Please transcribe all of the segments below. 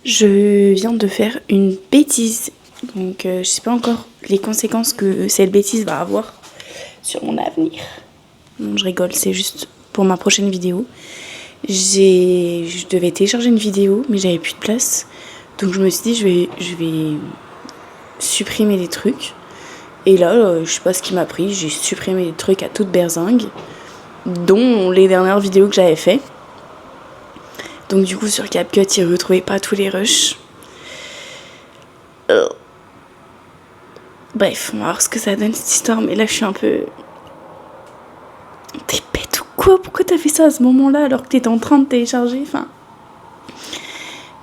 Je viens de faire une bêtise. Donc je sais pas encore les conséquences que cette bêtise va avoir sur mon avenir. Non, je rigole, c'est juste pour ma prochaine vidéo. Je devais télécharger une vidéo, mais j'avais plus de place. Donc je me suis dit, je vais supprimer des trucs. Et là, je sais pas ce qui m'a pris, j'ai supprimé des trucs à toute berzingue, dont les dernières vidéos que j'avais fait. Donc du coup sur CapCut, il ne retrouvait pas tous les rushs. Bref, on va voir ce que ça donne cette histoire, mais là je suis un peu... T'es bête ou quoi? Pourquoi t'as fait ça à ce moment-là alors que t'étais en train de télécharger? Enfin...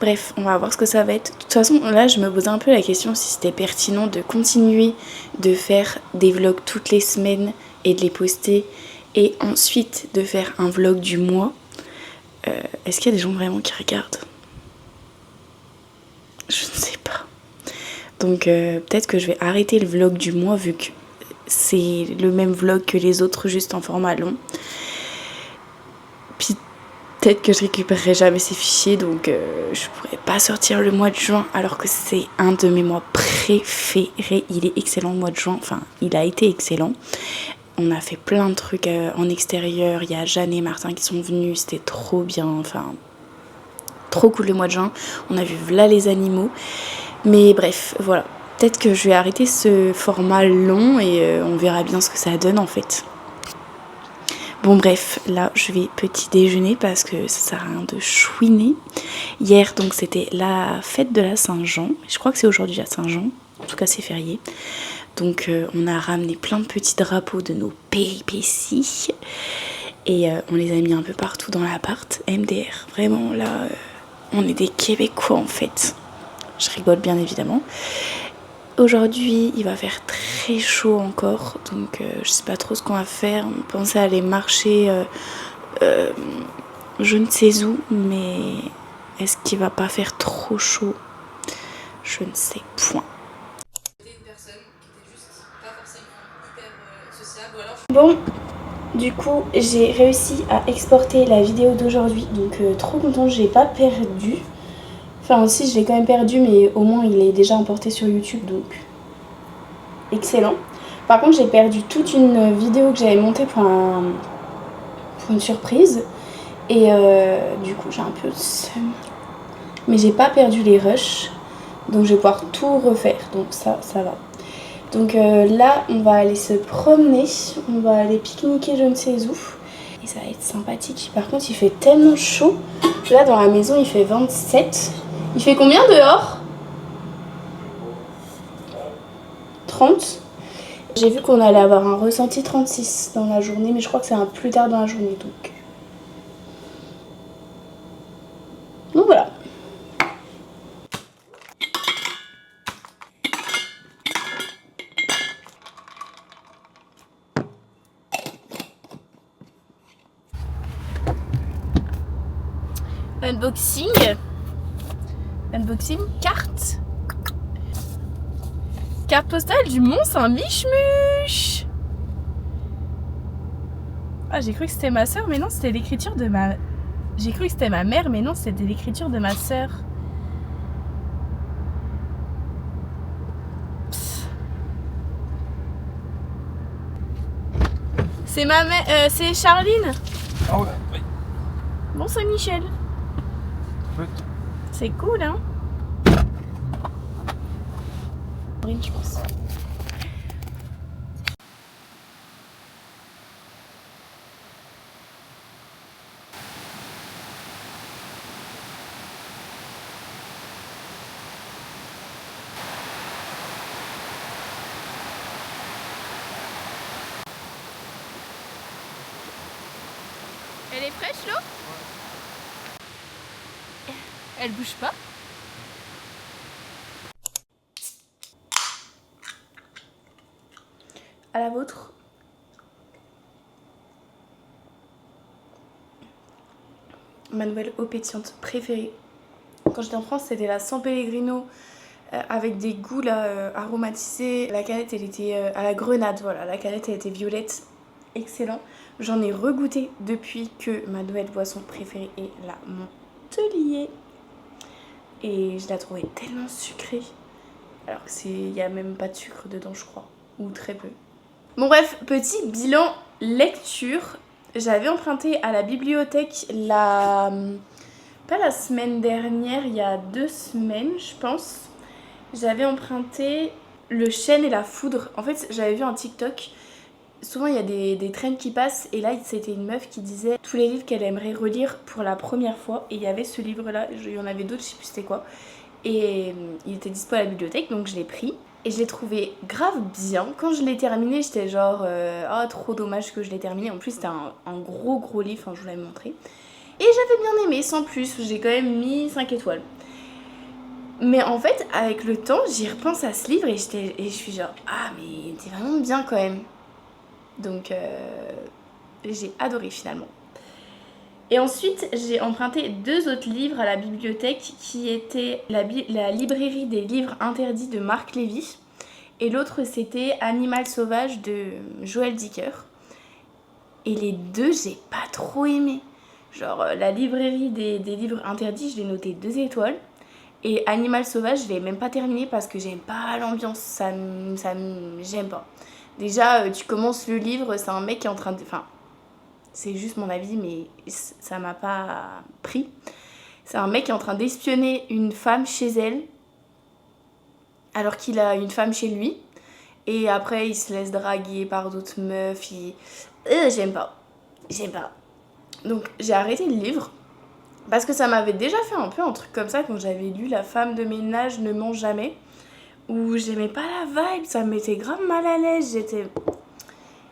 Bref, on va voir ce que ça va être. De toute façon, là je me posais un peu la question si c'était pertinent de continuer de faire des vlogs toutes les semaines et de les poster, et ensuite de faire un vlog du mois. Est-ce qu'il y a des gens vraiment qui regardent? Je ne sais pas. Donc peut-être que je vais arrêter le vlog du mois vu que c'est le même vlog que les autres, juste en format long. Puis peut-être que je récupérerai jamais ces fichiers, donc je pourrais pas sortir le mois de juin alors que c'est un de mes mois préférés. Il est excellent le mois de juin, enfin il a été excellent. On a fait plein de trucs en extérieur, il y a Jeanne et Martin qui sont venus, c'était trop bien, enfin trop cool le mois de juin. On a vu là les animaux, mais bref, voilà. Peut-être que je vais arrêter ce format long et on verra bien ce que ça donne en fait. Bon bref, là je vais petit déjeuner parce que ça sert à rien de chouiner. Hier donc c'était la fête de la Saint-Jean, je crois que c'est aujourd'hui la Saint-Jean, en tout cas c'est férié. Donc on a ramené plein de petits drapeaux de nos péripéties et on les a mis un peu partout dans l'appart. MDR, vraiment là on est des Québécois en fait. Je rigole bien évidemment. Aujourd'hui il va faire très chaud encore, donc je sais pas trop ce qu'on va faire. On pensait aller marcher je ne sais où, mais est-ce qu'il va pas faire trop chaud? Je ne sais point. Bon, du coup j'ai réussi à exporter la vidéo d'aujourd'hui, donc trop contente, j'ai pas perdu. Enfin si, je l'ai quand même perdu, mais au moins il est déjà importé sur YouTube, donc excellent. Par contre j'ai perdu toute une vidéo que j'avais montée pour une surprise, et du coup j'ai un peu de seum. Mais j'ai pas perdu les rushs, donc je vais pouvoir tout refaire, donc ça va. Donc là on va aller se promener, on va aller pique-niquer je ne sais où, et ça va être sympathique. Par contre il fait tellement chaud, là dans la maison il fait 27. Il fait combien dehors? 30. J'ai vu qu'on allait avoir un ressenti 36 dans la journée, mais je crois que c'est un plus tard dans la journée, donc voilà. Unboxing carte. Carte postale du Mont Saint-Michmuche. Ah, j'ai cru que c'était ma soeur, mais non, c'était l'écriture de ma... J'ai cru que c'était ma mère, mais non, c'était l'écriture de ma soeur. C'est ma mère... c'est Charline. Ah ouais, oui. Bon, c'est Michel. Oui. C'est cool, hein? Je pense. Elle est fraîche l'eau? Ouais. Elle bouge pas? À la vôtre. Ma nouvelle eau pétillante préférée. Quand j'étais en France, c'était la San Pellegrino avec des goûts là, aromatisés. La canette, elle était à la grenade, voilà. La canette, elle était violette. Excellent. J'en ai regoûté depuis que ma nouvelle boisson préférée est la Montelier. et je la trouvais tellement sucrée. Alors qu'il n'y a même pas de sucre dedans, je crois. Ou très peu. Bon bref, petit bilan lecture. J'avais emprunté à la bibliothèque pas la semaine dernière, il y a 2 semaines, je pense. J'avais emprunté Le Chêne et la Foudre. En fait, j'avais vu un TikTok. Souvent, il y a des trends qui passent. Et là, c'était une meuf qui disait tous les livres qu'elle aimerait relire pour la première fois. Et il y avait ce livre-là. Il y en avait d'autres, je sais plus c'était quoi. Et il était dispo à la bibliothèque, donc je l'ai pris. Et je l'ai trouvé grave bien. Quand je l'ai terminé, j'étais genre oh, trop dommage que je l'ai terminé. En plus, c'était un gros livre, enfin, je vous l'avais montré. Et j'avais bien aimé, sans plus. J'ai quand même mis 5 étoiles. Mais en fait, avec le temps, j'y repense à ce livre et je suis genre ah, mais c'est vraiment bien quand même. Donc, j'ai adoré finalement. Et ensuite, j'ai emprunté 2 autres livres à la bibliothèque qui étaient la librairie des livres interdits de Marc Lévy. Et l'autre, c'était Animal sauvage de Joël Dicker. Et les 2, j'ai pas trop aimé. Genre, la librairie des livres interdits, je l'ai noté 2 étoiles. Et Animal sauvage, je l'ai même pas terminé parce que j'aime pas l'ambiance. J'aime pas. Déjà, tu commences le livre, c'est un mec qui est en train de... Enfin, c'est juste mon avis, mais ça m'a pas pris. C'est un mec qui est en train d'espionner une femme chez elle, alors qu'il a une femme chez lui. Et après, il se laisse draguer par d'autres meufs. J'aime pas. Donc, j'ai arrêté le livre. Parce que ça m'avait déjà fait un peu un truc comme ça quand j'avais lu La femme de ménage ne ment jamais. Où j'aimais pas la vibe, ça me mettait grave mal à l'aise.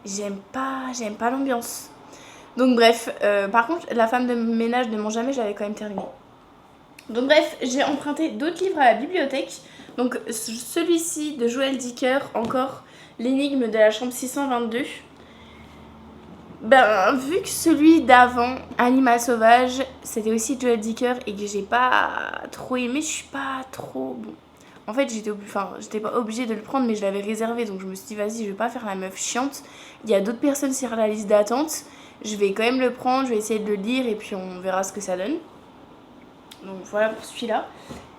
J'aime pas l'ambiance. Donc bref, par contre, La femme de ménage ne ment jamais, j'avais quand même terminé. Donc bref, j'ai emprunté d'autres livres à la bibliothèque. Donc celui-ci de Joël Dicker, encore L'énigme de la chambre 622. Ben, vu que celui d'avant, Animal sauvage, c'était aussi Joël Dicker et que j'ai pas trop aimé, je suis pas trop... Bon. En fait, j'étais pas obligée de le prendre, mais je l'avais réservé. Donc je me suis dit, vas-y, je vais pas faire la meuf chiante. Il y a d'autres personnes sur la liste d'attente. Je vais quand même le prendre, je vais essayer de le lire et puis on verra ce que ça donne. Donc voilà pour celui-là.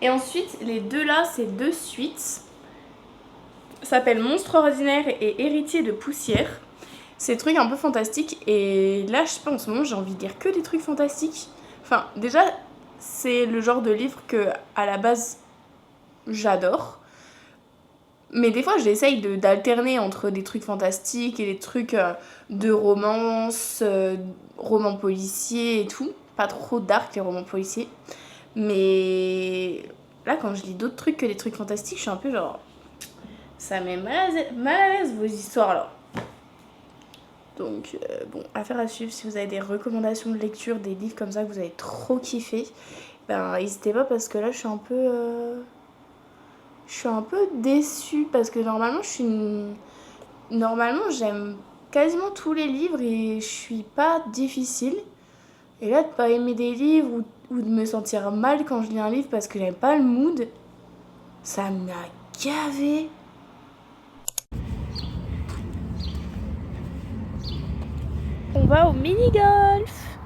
Et ensuite, les 2 là, c'est 2 suites. Ça s'appelle Monstre ordinaire et Héritier de poussière. C'est des trucs un peu fantastiques. Et là, je sais pas, en ce moment, j'ai envie de lire que des trucs fantastiques. Enfin, déjà, c'est le genre de livre que, à la base, j'adore. Mais des fois, j'essaye d'alterner entre des trucs fantastiques et des trucs de romance, romans policiers et tout. Pas trop dark, les romans policiers. Mais là, quand je lis d'autres trucs que des trucs fantastiques, je suis un peu genre... Ça met mal à l'aise vos histoires là. Donc, bon, affaire à suivre. Si vous avez des recommandations de lecture, des livres comme ça que vous avez trop kiffé, ben n'hésitez pas parce que là, je suis un peu déçue parce que normalement, j'aime quasiment tous les livres et je suis pas difficile. Et là, de pas aimer des livres ou de me sentir mal quand je lis un livre parce que j'aime pas le mood, ça m'a gavé. On va au mini-golf.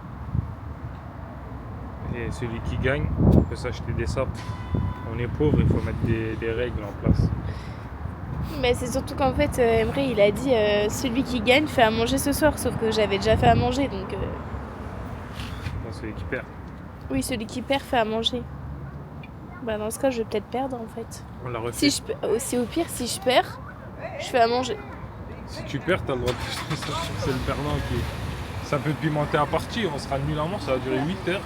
Et celui qui gagne peut s'acheter des sapes. On est pauvre, il faut mettre des règles en place. Mais c'est surtout qu'en fait, Emre, il a dit celui qui gagne fait à manger ce soir. Sauf que j'avais déjà fait à manger, donc... Non, celui qui perd. Oui, celui qui perd fait à manger. Bah dans ce cas, je vais peut-être perdre en fait. On l'a refait. Si au pire, si je perds, je fais à manger. Si tu perds, t'as le droit de tester ça. C'est le perdant qui... Ça peut pimenter la partie, on sera nul à mort, ça va durer 8 heures.